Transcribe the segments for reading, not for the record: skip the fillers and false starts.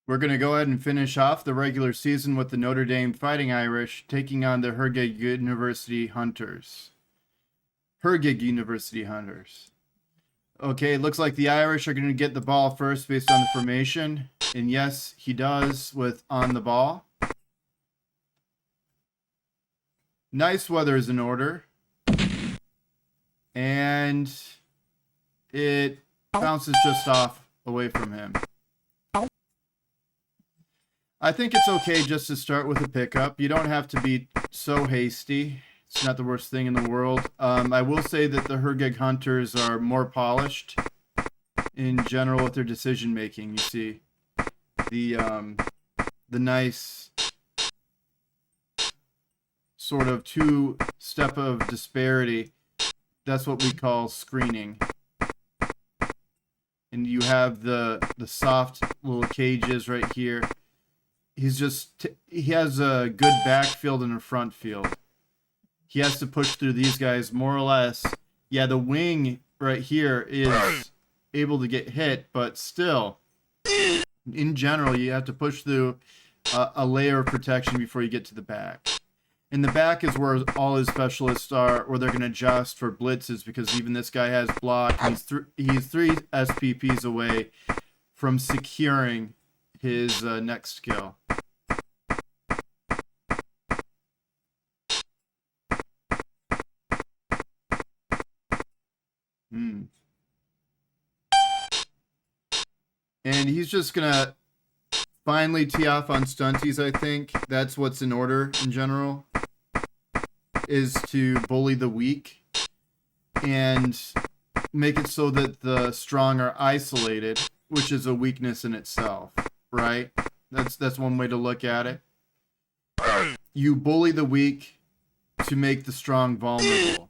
We're going to go ahead and finish off the regular season with the Notre Dame Fighting Irish taking on the Hergig University Hunters. Okay, it looks like the Irish are going to get the ball first based on the formation. And yes, he does with on the ball. Nice weather is in order. And it bounces just off away from him. I think it's okay just to start with a pickup. You don't have to be so hasty. It's not the worst thing in the world. I will say that the Hergig Hunters are more polished in general with their decision making. You see the nice sort of two-step of disparity. That's what we call screening. And you have the soft little cages right here. He has a good backfield and a front field. He has to push through these guys more or less. Yeah, the wing right here is able to get hit, but still, in general, you have to push through a layer of protection before you get to the back. And the back is where all his specialists are, where they're going to adjust for blitzes, because even this guy has block. He's three SPPs away from securing his next kill. And he's just going to finally tee off on stunties, I think. That's what's in order in general, is to bully the weak and make it so that the strong are isolated, which is a weakness in itself, right? That's one way to look at it. You bully the weak to make the strong vulnerable,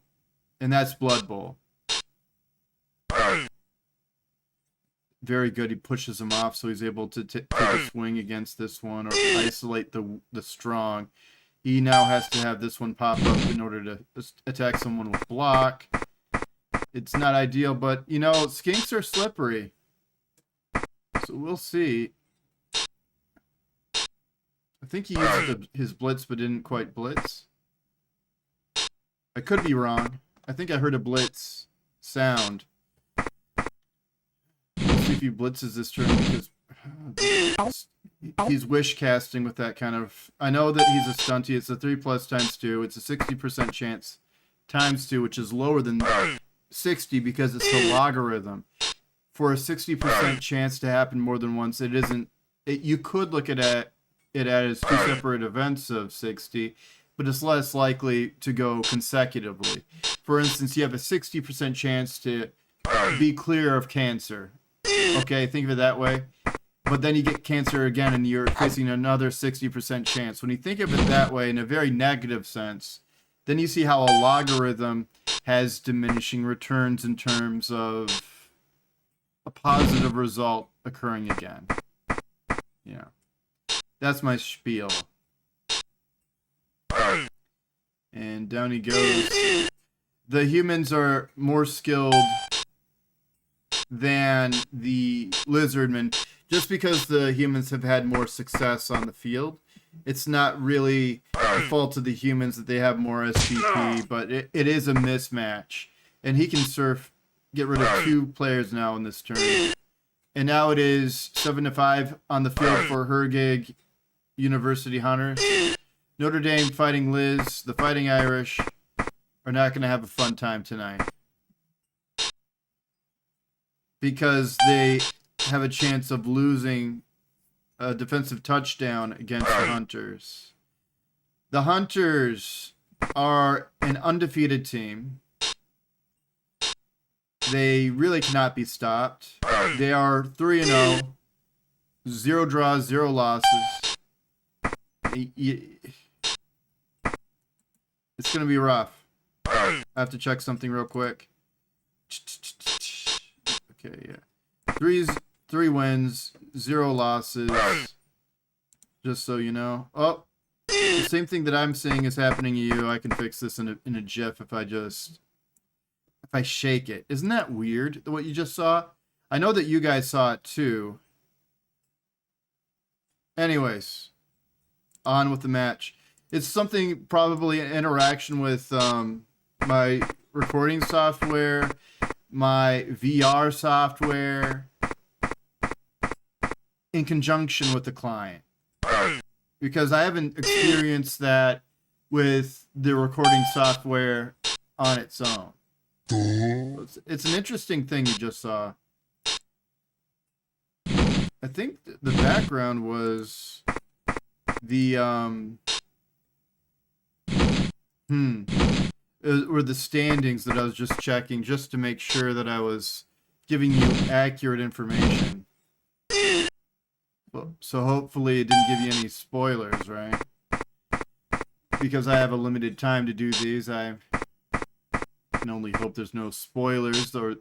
and that's Blood Bowl. Very good. He pushes him off, so he's able to take a swing against this one or isolate the strong. He now has to have this one pop up in order to attack someone with block. It's not ideal, but, you know, skinks are slippery. So we'll see. I think he used his blitz but didn't quite blitz. I could be wrong. I think I heard a blitz sound. See if he blitzes this turn, because he's wish casting with that kind of. I know that he's a stunty. It's a 3+ times 2. It's a 60% chance times 2, which is lower than 60 because it's the logarithm. For a 60% chance to happen more than once, it isn't. You could look at it as two separate events of 60, but it's less likely to go consecutively. For instance, you have a 60% chance to be clear of cancer. Okay, think of it that way. But then you get cancer again and you're facing another 60% chance. When you think of it that way in a very negative sense, then you see how a logarithm has diminishing returns in terms of a positive result occurring again. Yeah. That's my spiel. And down he goes. The humans are more skilled than the Lizardmen, just because the humans have had more success on the field. It's not really the fault of the humans that they have more SPP, but it is a mismatch. And he can get rid of 2 players now in this turn. And now it is 7-5 on the field for Hergig University Hunters. Notre Dame Fighting Liz, the Fighting Irish, are not going to have a fun time tonight, because they have a chance of losing a defensive touchdown against the Hunters. The Hunters are an undefeated team. They really cannot be stopped. They are 3-0, 0 draws, 0 losses. It's going to be rough. I have to check something real quick. Okay, yeah. 3 wins, 0 losses. Just so you know. Oh, the same thing that I'm seeing is happening to you. I can fix this in a GIF if I shake it. Isn't that weird, what you just saw? I know that you guys saw it too. anyways, on with the match. It's something, probably an interaction with my recording software, my VR software, in conjunction with the client. Because I haven't experienced that with the recording software on its own. It's an interesting thing you just saw. I think the background was the were the standings that I was just checking, just to make sure that I was giving you accurate information. So hopefully it didn't give you any spoilers, right? Because I have a limited time to do these, I can only hope there's no spoilers, or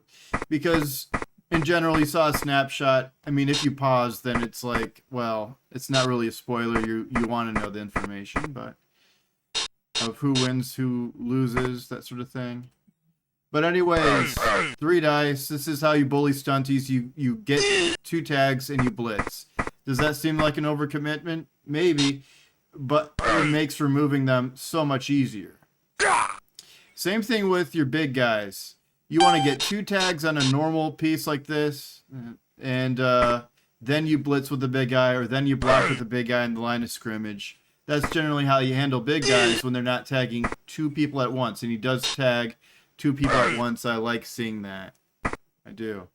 because in general you saw a snapshot. I mean, if you pause, then it's like, well, it's not really a spoiler. You want to know the information, but of who wins, who loses, that sort of thing. But anyways, 3 dice. This is how you bully stunties. You get 2 tags and you blitz. Does that seem like an overcommitment? Maybe, but it makes removing them so much easier. Same thing with your big guys. You want to get 2 tags on a normal piece like this, and then you blitz with the big guy, or then you block with the big guy in the line of scrimmage. That's generally how you handle big guys when they're not tagging 2 people at once. And he does tag 2 people at once. I like seeing that. I do.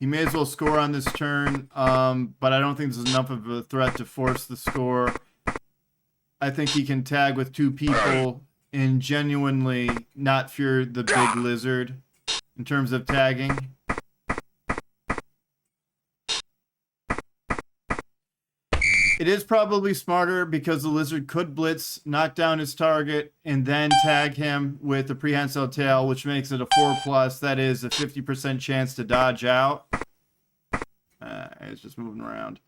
He may as well score on this turn, but I don't think there's enough of a threat to force the score. I think he can tag with 2 people and genuinely not fear the big lizard in terms of tagging. It is probably smarter because the lizard could blitz, knock down his target, and then tag him with a prehensile tail, which makes it a 4+. That is a 50% chance to dodge out. It's just moving around.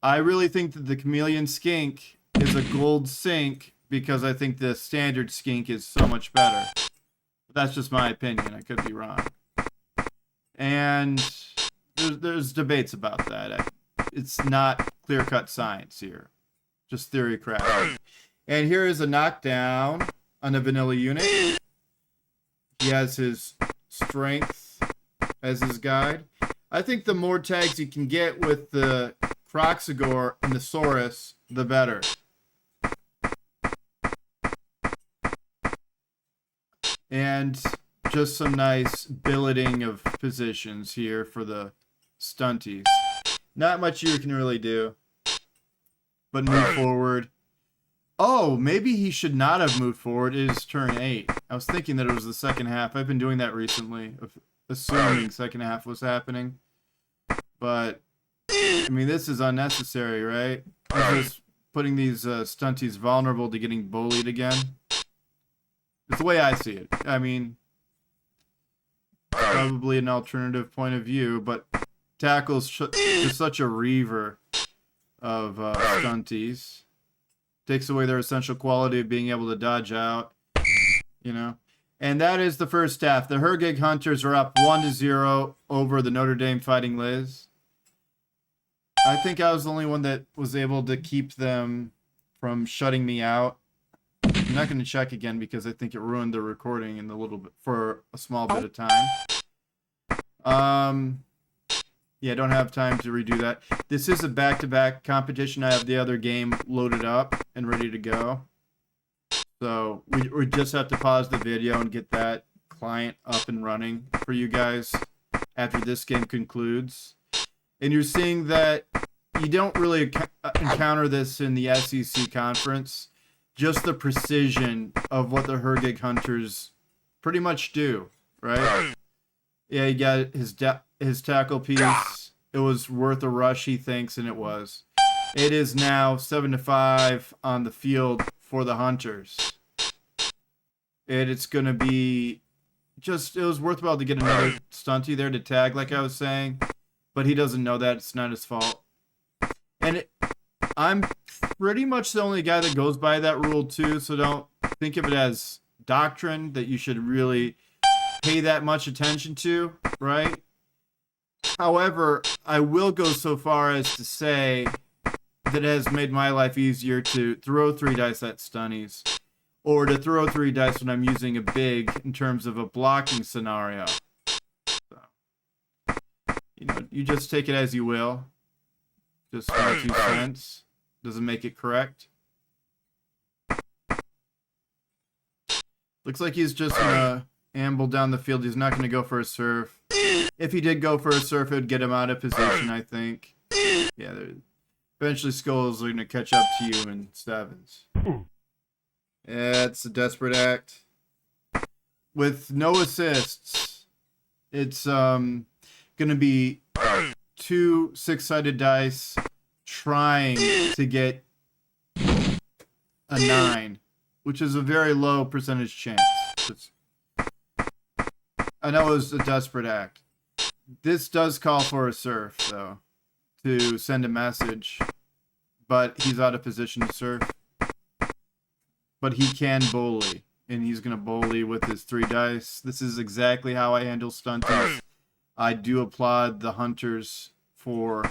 I really think that the chameleon skink is a gold sink because I think the standard skink is so much better. But that's just my opinion. I could be wrong. And there's debates about that. It's not clear-cut science here. Just theory crafting. And here is a knockdown on a vanilla unit. He has his strength as his guide. I think the more tags you can get with the Croxagore and the Saurus, the better. And just some nice billeting of positions here for the stunties. Not much you can really do, but move forward. Oh, maybe he should not have moved forward. It is turn 8. I was thinking that it was the second half. I've been doing that recently, assuming second half was happening. But, I mean, this is unnecessary, right? It's just putting these stunties vulnerable to getting bullied again. It's the way I see it. I mean, probably an alternative point of view, but tackle's just such a reaver of stunties. Takes away their essential quality of being able to dodge out, you know. And that is the first half. The Hergig Hunters are up 1-0 over the Notre Dame Fighting Liz. I think I was the only one that was able to keep them from shutting me out. I'm not going to check again because I think it ruined the recording in a little bit for a small bit of time. Yeah, I don't have time to redo that. This is a back-to-back competition. I have the other game loaded up and ready to go. So we just have to pause the video and get that client up and running for you guys after this game concludes. And you're seeing that you don't really encounter this in the SEC conference. Just the precision of what the Hergig Hunters pretty much do, right? Yeah, he got his tackle piece. It was worth a rush, he thinks, and it was. It is now 7-5 on the field for the Hunters. And it's going to be just, it was worthwhile to get another stunty there to tag, like I was saying. But he doesn't know that. It's not his fault. And I'm pretty much the only guy that goes by that rule, too. So don't think of it as doctrine that you should really pay that much attention to, right? However, I will go so far as to say that it has made my life easier to throw 3 dice at stunnies, or to throw 3 dice when I'm using a big in terms of a blocking scenario. So, you know, you just take it as you will. Just my 2 cents. Doesn't make it correct. Looks like he's just gonna amble down the field. He's not gonna go for a surf. If he did go for a surf, it would get him out of position, I think. Yeah, eventually Skulls are gonna catch up to you in 7s. Yeah, it's a desperate act. With no assists, it's gonna be 2 6-sided dice trying to get a 9, which is a very low percentage chance. I know it was a desperate act. This does call for a surf, though, to send a message, but he's out of position to surf. But he can bully, and he's going to bully with his 3 dice. This is exactly how I handle stunties. I do applaud the hunters for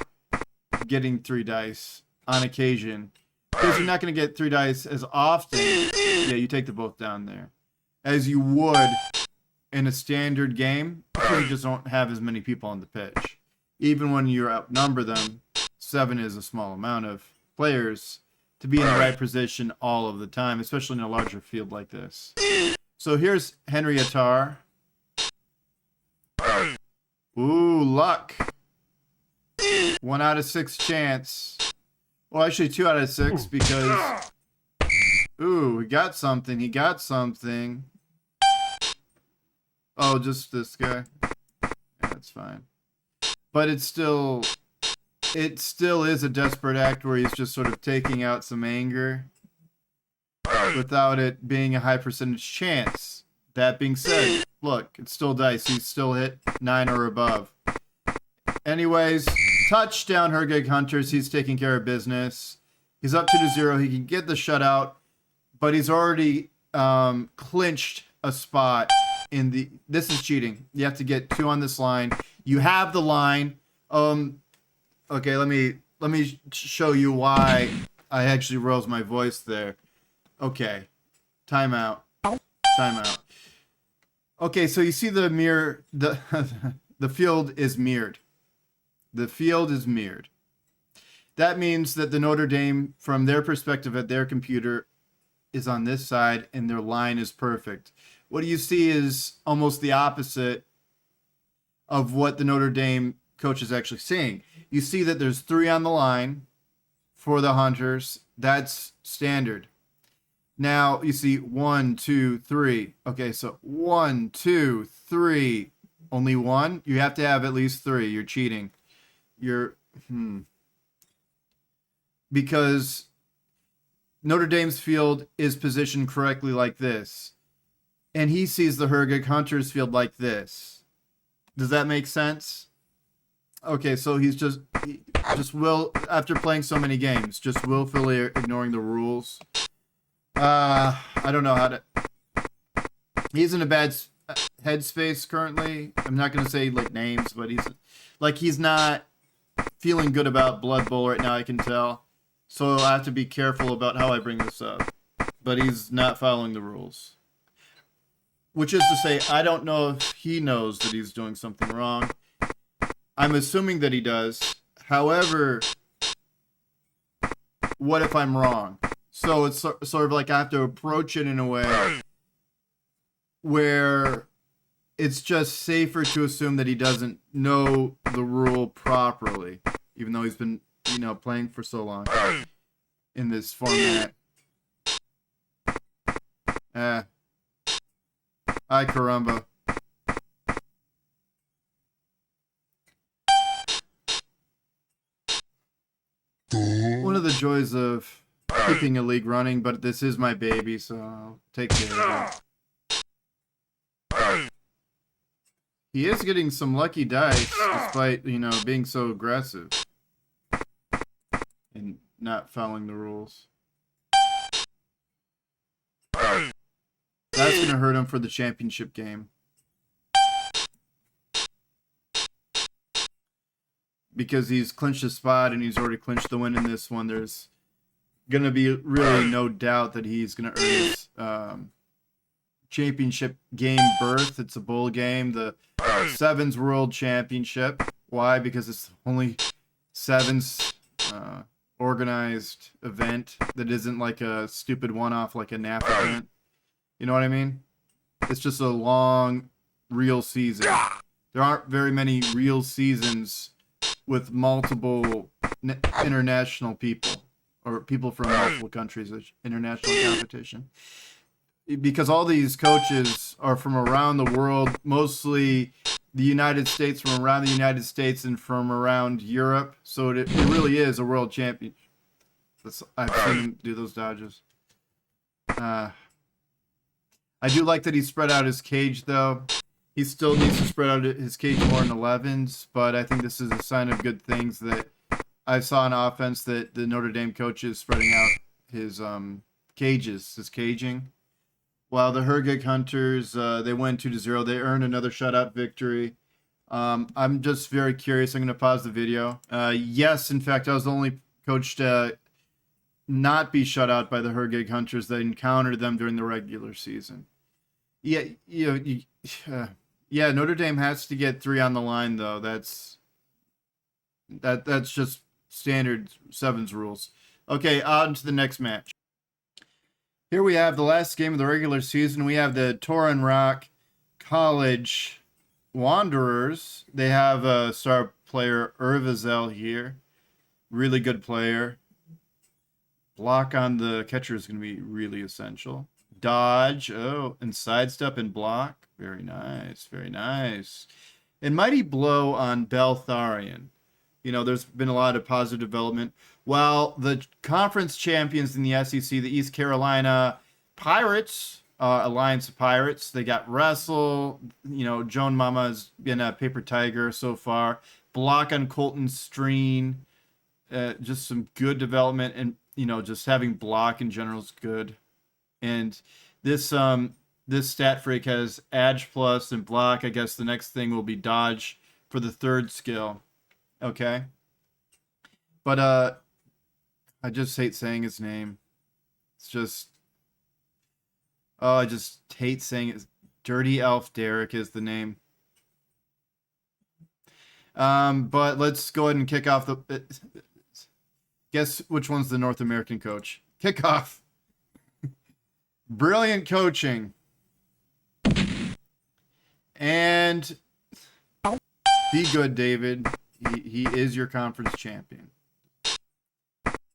getting 3 dice on occasion, because you're not going to get 3 dice as often. Yeah, you take the both down there, as you would in a standard game, because you just don't have as many people on the pitch. Even when you outnumber them, 7 is a small amount of players to be in the right position all of the time, especially in a larger field like this. So here's Henry Attar. Ooh, luck. 1 out of 6 chance. Well, actually 2 out of 6, because... Ooh, he got something. He got something. Oh, just this guy. Yeah, that's fine. But it still is a desperate act where he's just sort of taking out some anger without it being a high percentage chance. That being said, look, it's still dice. He's still hit 9 or above. Anyways, touchdown, Hergig Hunters. He's taking care of business. He's up 2-0. He can get the shutout, but he's already clinched a spot in the... This is cheating. You have to get 2 on this line. You have the line. Okay, let me show you why I actually rose my voice there. Okay. Timeout. Timeout. Okay, so you see the mirror, the field is mirrored. The field is mirrored. That means that the Notre Dame, from their perspective at their computer, is on this side and their line is perfect. What you see is almost the opposite of what the Notre Dame coach is actually seeing. You see that there's 3 on the line for the Hunters. That's standard. Now you see 1, 2, 3. Okay, so 1, 2, 3. Only 1? You have to have at least 3. You're cheating. Because Notre Dame's field is positioned correctly like this. And he sees the Hergig Hunters field like this. Does that make sense? Okay, so he's just after playing so many games, just willfully ignoring the rules. I don't know how to... He's in a bad headspace currently. I'm not going to say like names, but he's not feeling good about Blood Bowl right now, I can tell. So I have to be careful about how I bring this up. But he's not following the rules. Which is to say, I don't know if he knows that he's doing something wrong. I'm assuming that he does. However, what if I'm wrong? So it's sort of like I have to approach it in a way where it's just safer to assume that he doesn't know the rule properly, even though he's been, playing for so long in this format. Ay, caramba. One of the joys of keeping a league running, but this is my baby, so I'll take care of it. He is getting some lucky dice, despite, being so aggressive and not following the rules. That's going to hurt him for the championship game. because he's clinched his spot and he's already clinched the win in this one. There's going to be really no doubt that he's going to earn his championship game berth. It's a bowl game, the Sevens World Championship. Why? Because it's only Sevens organized event that isn't like a stupid one-off like a NAF event. You know what I mean? It's just a long, real season. There aren't very many real seasons with multiple international people or people from multiple countries, international competition. Because all these coaches are from around the world, mostly the United States, from around the United States and from around Europe. So it really is a world champion. I've seen him do those dodges. I do like that he spread out his cage, though. He still needs to spread out his cage more in 11s, but I think this is a sign of good things that I saw in offense, that the Notre Dame coach is spreading out his cages, his caging. While the Hergig Hunters, they win 2-0. They earned another shutout victory. I'm just very curious. I'm going to pause the video. Yes, in fact, I was the only coach to not be shut out by the Hergig Hunters that encountered them during the regular season. Yeah, yeah. Notre Dame has to get 3 on the line, though. That's just standard Sevens rules. Okay, on to the next match. Here we have the last game of the regular season. We have the Torren Rock College Wanderers. They have a star player, Urvazel, here. Really good player. Block on the catcher is going to be really essential. Dodge, and sidestep and block. Very nice, very nice. And Mighty Blow on Beltharian. You know, there's been a lot of positive development. Well, the conference champions in the SEC, the East Carolina Pirates, Alliance of Pirates, they got Wrestle. You know, Joan Mama has been a paper tiger so far. Block on Colton Streen. Just some good development, and, you know, just having block in general is good. And this stat freak has Edge plus and block. I guess the next thing will be dodge for the third skill. Okay. But I just hate saying his name. It's just, I just hate saying it. Dirty Elf Derek is the name. But let's go ahead and kick off the. Guess which one's the North American coach? Kick off. Brilliant coaching. And be good, David. He is your conference champion.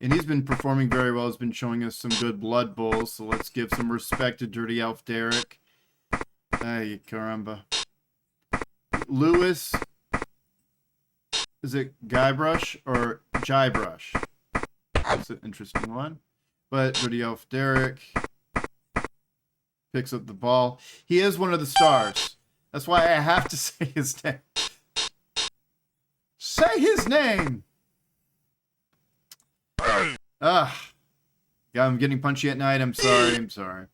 And he's been performing very well. He's been showing us some good Blood Bowls. So let's give some respect to Dirty Elf Derek. Ay, caramba. Lewis. Is it Guybrush or Jybrush? That's an interesting one. But Dirty Elf Derek picks up the ball. He is one of the stars. That's why I have to say his name. Say his name! Yeah, I'm getting punchy at night. I'm sorry.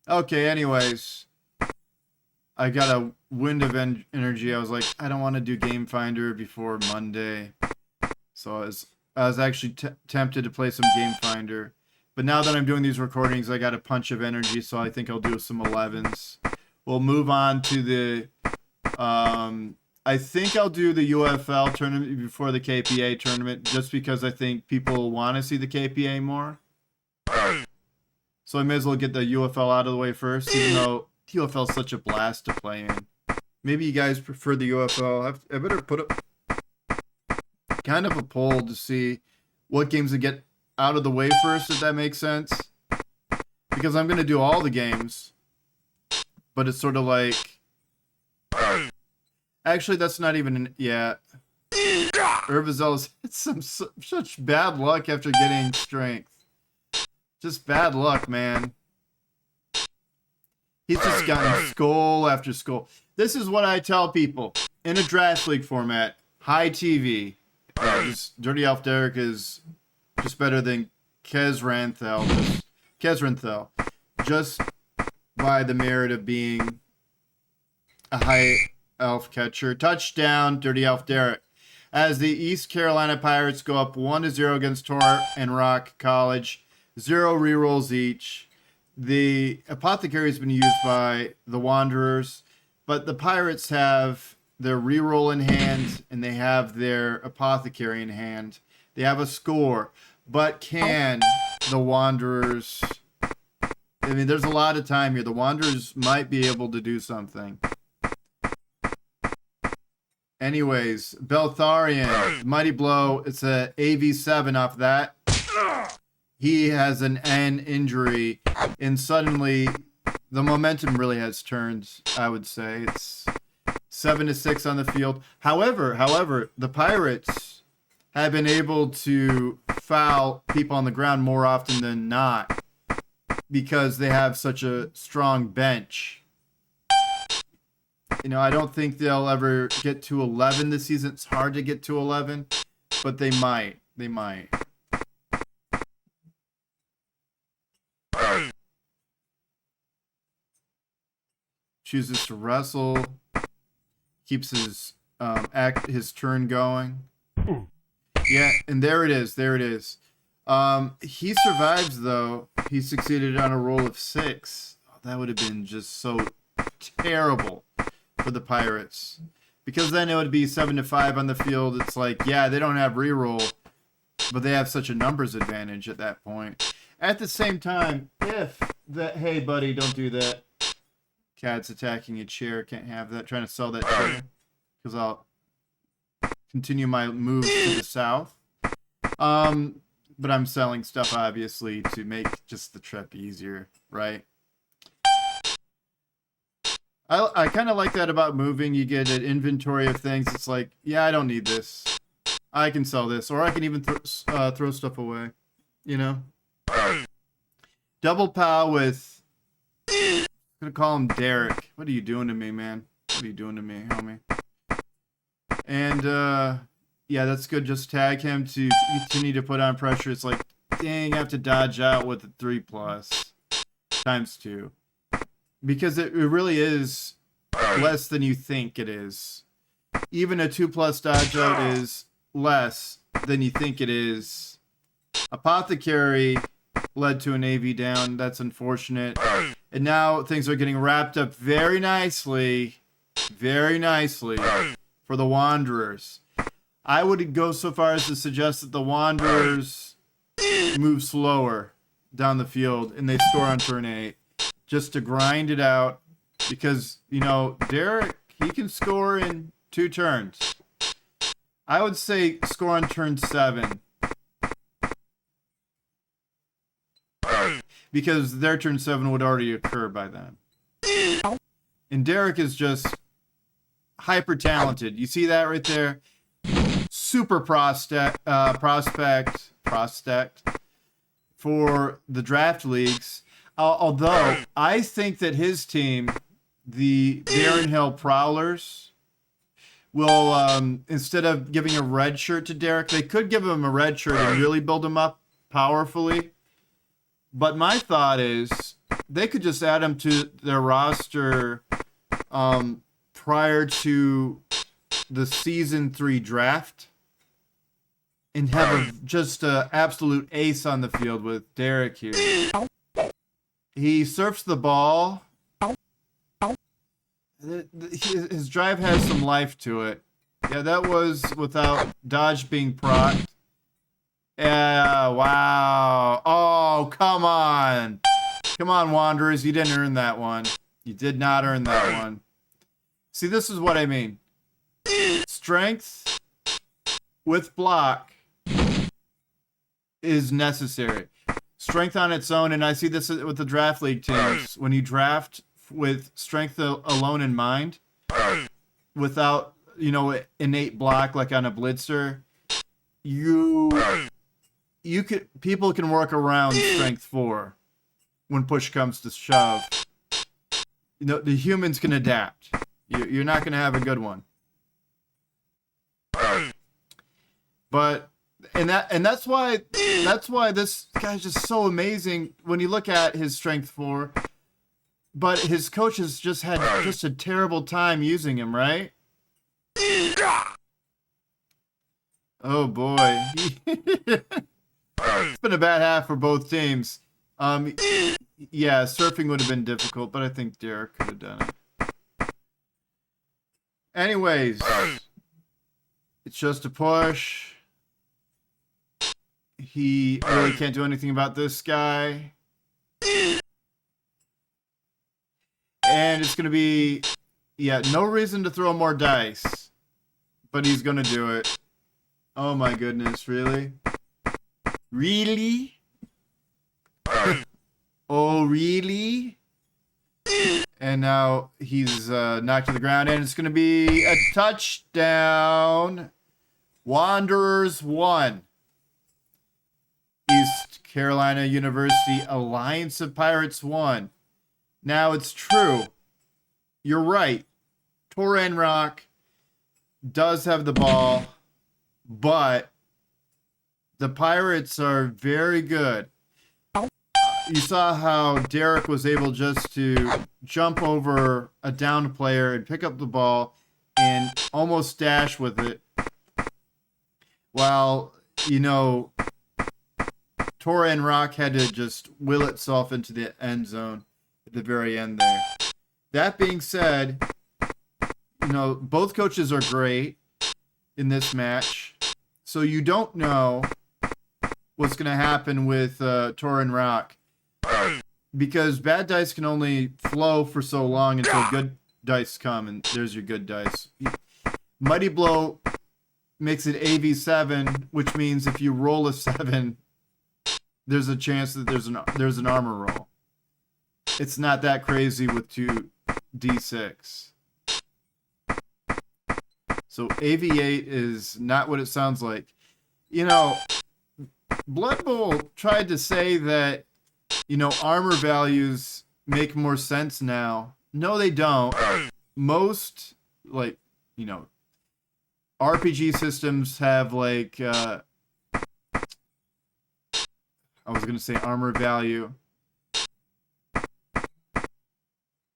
Okay, anyways. I got a wind of energy. I was like, I don't want to do Game Finder before Monday. So I was actually tempted to play some Game Finder. But now that I'm doing these recordings, I got a punch of energy, so I think I'll do some 11s. We'll move on to the... I think I'll do the UFL tournament before the KPA tournament, just because I think people want to see the KPA more. So I may as well get the UFL out of the way first, even though UFL is such a blast to play in. Maybe you guys prefer the UFL. I better put up kind of a poll to see what games to get out of the way first, if that makes sense. Because I'm going to do all the games. But it's sort of like... Actually, that's not even... Yeah. Urvazel's had such bad luck after getting strength. Just bad luck, man. He's just gotten skull after skull. This is what I tell people. In a draft league format, high TV. Dirty Elf Derek is just better than Kezranthel. Just by the merit of being a elf catcher. Touchdown, Dirty Elf Derek. As the East Carolina Pirates go up 1-0 against Tor and Rock College. 0 rerolls each. The Apothecary has been used by the Wanderers, but the Pirates have their reroll in hand and they have their Apothecary in hand. They have a score, but can the Wanderers... I mean, there's a lot of time here. The Wanderers might be able to do something. Anyways, Beltharian, Mighty Blow. It's a AV7 off that. He has an N injury, and suddenly the momentum really has turned, I would say. It's 7-6 on the field. However, the Pirates have been able to foul people on the ground more often than not because they have such a strong bench. You know, I don't think they'll ever get to 11 this season. It's hard to get to 11, but they might. They might. Chooses to wrestle. Keeps his turn going. Yeah, and there it is. There it is. He survives, though. He succeeded on a roll of 6. Oh, that would have been just so terrible for the Pirates, because then it would be 7-5 on the field. It's like, yeah, they don't have reroll, but they have such a numbers advantage at that point. At the same time, if that, hey buddy, don't do that. Cat's attacking a chair. Can't have that. Trying to sell that chair because I'll continue my move to the south. But I'm selling stuff obviously to make just the trip easier, right? I kind of like that about moving. You get an inventory of things. It's like, yeah, I don't need this. I can sell this, or I can even throw stuff away. You know. Double pow with. I'm gonna call him Derek. What are you doing to me, man? What are you doing to me, homie? And yeah, that's good. Just tag him to continue to put on pressure. It's like, dang, I have to dodge out with a 3+ times 2. Because it really is less than you think it is. Even a 2+ dodge out is less than you think it is. Apothecary led to an AV down. That's unfortunate. And now things are getting wrapped up very nicely for the Wanderers. I would go so far as to suggest that the Wanderers move slower down the field and they score on turn 8. Just to grind it out, because, you know, Derek, he can score in 2 turns. I would say score on turn 7. Because their turn 7 would already occur by then. And Derek is just hyper talented. You see that right there? Super prospect for the draft leagues. Although, I think that his team, the Darren Hill Prowlers, will, instead of giving a red shirt to Derek, they could give him a red shirt and really build him up powerfully. But my thought is, they could just add him to their roster prior to the Season 3 draft and have just an absolute ace on the field with Derek here. He surfs the ball. His drive has some life to it. Yeah, that was without dodge being procced. Yeah, wow. Oh, come on. Come on, Wanderers. You didn't earn that one. You did not earn that one. See, this is what I mean. Strength with block is necessary. Strength on its own, and I see this with the draft league teams. When you draft with strength alone in mind, without, you know, innate block like on a blitzer, people can work around strength 4 when push comes to shove. You know, the humans can adapt. You're not going to have a good one. But that's why this guy's just so amazing when you look at his strength 4. But his coaches just had just a terrible time using him, right? Oh boy. It's been a bad half for both teams. Yeah, surfing would have been difficult, but I think Derek could have done it. Anyways, it's just a push. He really can't do anything about this guy. And it's going to be, yeah, no reason to throw more dice. But he's going to do it. Oh my goodness, really? Really? Oh, really? And now he's knocked to the ground, and it's going to be a touchdown. Wanderers 1. East Carolina University Alliance of Pirates 1. Now, it's true. You're right. Toran Rock does have the ball, but the Pirates are very good. You saw how Derek was able just to jump over a downed player and pick up the ball and almost dash with it. While, you know, Toran Rock had to just will itself into the end zone at the very end there. That being said, you know, both coaches are great in this match. So you don't know what's going to happen with Toran Rock. Because bad dice can only flow for so long until good dice come, and there's your good dice. Mighty Blow makes it AV7, which means if you roll a 7, there's a chance that there's an armor roll. It's not that crazy with 2d6. So AV8 is not what it sounds like. You know, Blood Bowl tried to say that, you know, armor values make more sense now. No, they don't. Most, like, you know, RPG systems have, like, I was going to say armor value.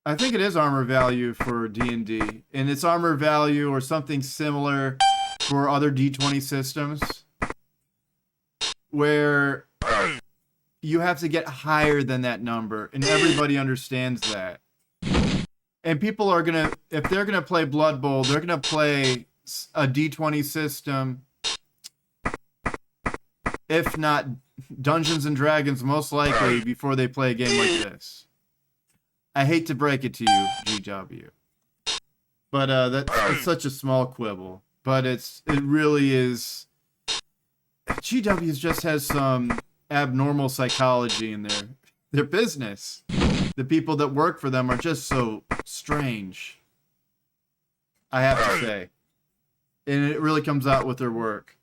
I think it is armor value for D&D. And it's armor value or something similar for other D20 systems, where you have to get higher than that number, and everybody understands that. And people are going to, if they're going to play Blood Bowl, they're going to play a D20 system, if not Dungeons and Dragons, most likely, before they play a game like this. I hate to break it to you, GW. But it's such a small quibble. But it really is. GW just has some abnormal psychology in their business. The people that work for them are just so strange, I have to say. And it really comes out with their work.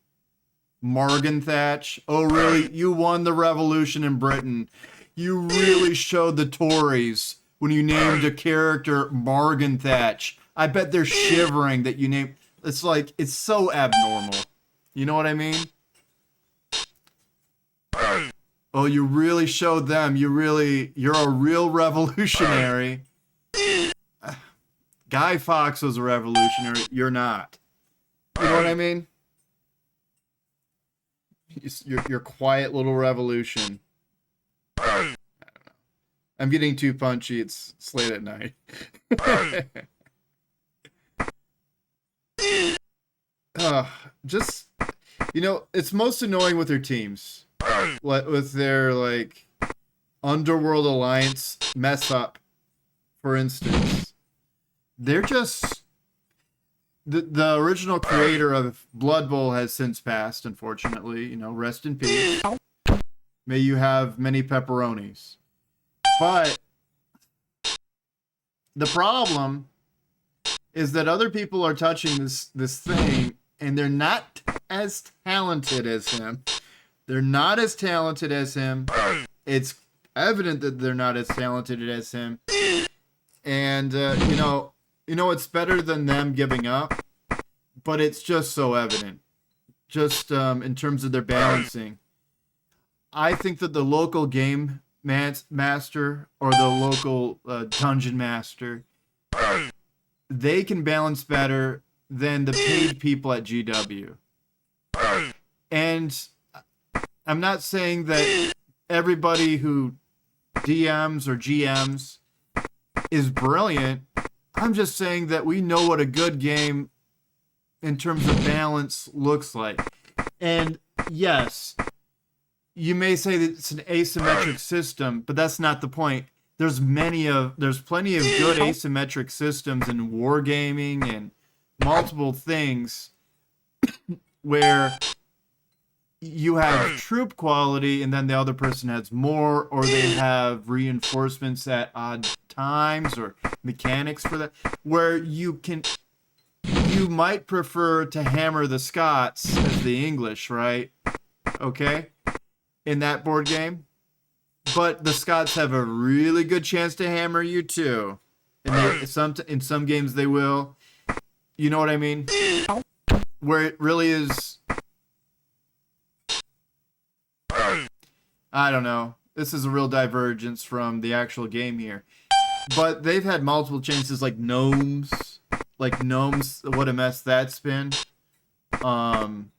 Morgan Thatch. Oh, really? You won the revolution in Britain. You really showed the Tories when you named a character Morgan Thatch. I bet they're shivering that you named... It's like, it's so abnormal. You know what I mean? Oh, you really showed them. You're a real revolutionary. Guy Fawkes was a revolutionary. You're not. You know what I mean? Your quiet little revolution. I don't know. I'm getting too punchy. It's late at night. Just, you know, it's most annoying with their teams. With their, like, Underworld Alliance mess up, for instance. They're just... The original creator of Blood Bowl has since passed, unfortunately. You know, rest in peace. May you have many pepperonis. But the problem is that other people are touching this thing, and they're not as talented as him. They're not as talented as him. It's evident that they're not as talented as him. And, you know, it's better than them giving up. But it's just so evident. Just in terms of their balancing. I think that the local game master or the local dungeon master, they can balance better than the paid people at GW. And I'm not saying that everybody who DMs or GMs is brilliant. I'm just saying that we know what a good game in terms of balance looks like. And yes, you may say that it's an asymmetric system, but that's not the point. There's plenty of good asymmetric systems in wargaming and multiple things where you have troop quality and then the other person has more, or they have reinforcements at odd times or mechanics for that, where you might prefer to hammer the Scots as the English, right? Okay? In that board game. But the Scots have a really good chance to hammer you too. And in some games they will. You know what I mean? Where it really is... I don't know. This is a real divergence from the actual game here. But they've had multiple chances like gnomes. Like gnomes, what a mess that's been. Corn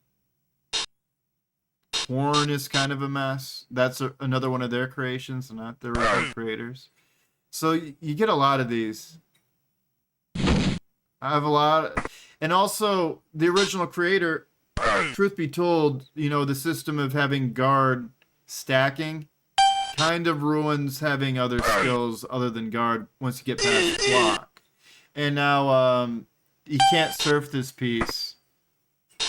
is kind of a mess. That's another one of their creations, not the original creators. So you get a lot of these. I have a lot. And also, the original creator, truth be told, you know, the system of having guard stacking kind of ruins having other skills other than guard once you get past block. And now you can't surf this piece.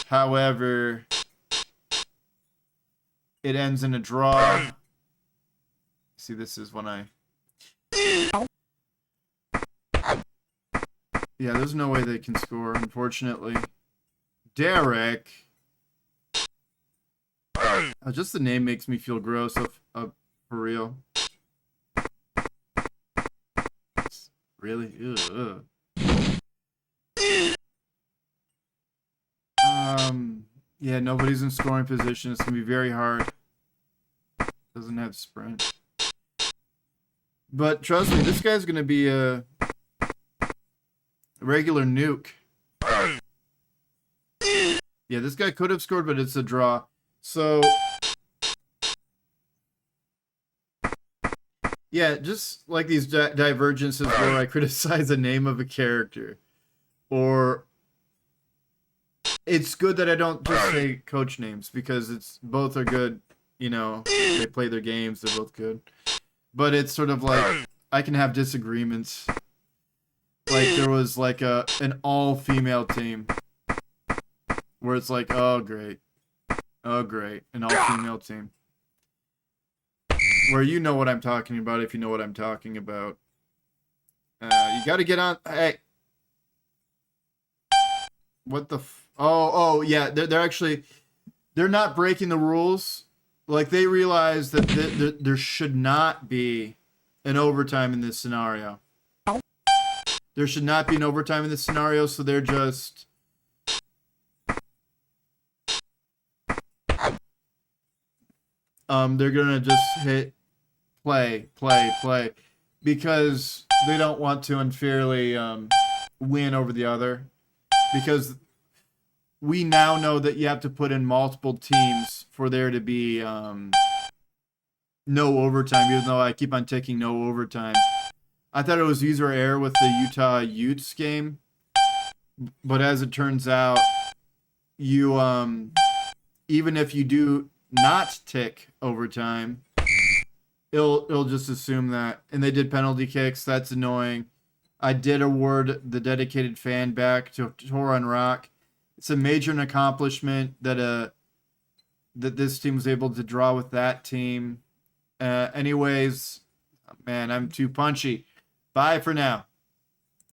However, it ends in a draw. See, this is when I... Yeah, there's no way they can score, unfortunately. Derek. Just the name makes me feel gross, for real. Really? Ugh. Yeah, nobody's in scoring position. It's going to be very hard. Doesn't have sprint. But trust me, this guy's going to be a regular nuke. Yeah, this guy could have scored, but it's a draw. So, yeah, just like these divergences where I criticize the name of a character. Or it's good that I don't just say coach names, because both are good. You know, they play their games, they're both good. But it's sort of like, I can have disagreements. Like, there was like an all-female team. Where it's like, oh, great. Oh, great. An all-female team. Where you know what I'm talking about if you know what I'm talking about. You gotta get on... Hey. What the... Oh, yeah. They're actually... They're not breaking the rules. Like, they realize that there should not be an overtime in this scenario. There should not be an overtime in this scenario, so they're just... They're gonna just hit play, because they don't want to unfairly win over the other. Because we now know that you have to put in multiple teams for there to be no overtime, even though I keep on ticking no overtime. I thought it was user error with the Utah Utes game, but as it turns out, you even if you do not tick overtime, it'll just assume that. And they did penalty kicks. That's annoying. I did award the dedicated fan back to Toron Rock. It's a major accomplishment that this team was able to draw with that team. Anyways, man, I'm too punchy. Bye for now.